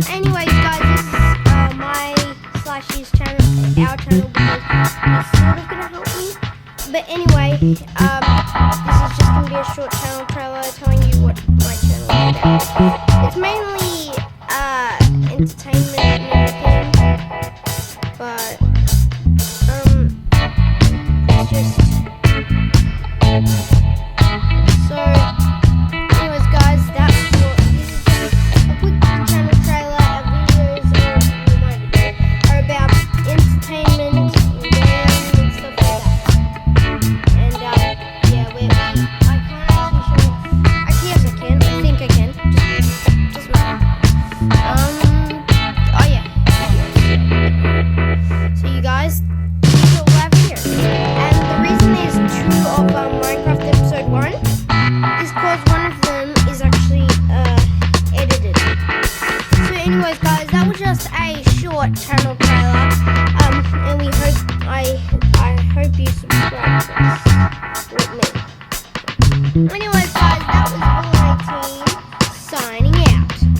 anyways, guys, this is my slash his channel, our channel, because it's sort of gonna help me. But anyway, this is just gonna be a short channel trailer telling you what my channel is about. It's mainly entertainment and everything, but it's just so. Anyways, guys, that's what this is. Just a quick channel trailer. Our videos are about entertainment and games and stuff like that. And yeah, I can't actually show. Actually, yes, I can. I think I can. Just matter. Oh yeah. So you guys, this is what we have here. And the reason there's two of Minecraft episode 1 is because one of them is actually edited. So anyways, guys, that was just a short channel trailer. And I hope you subscribe to us with me. Anyways,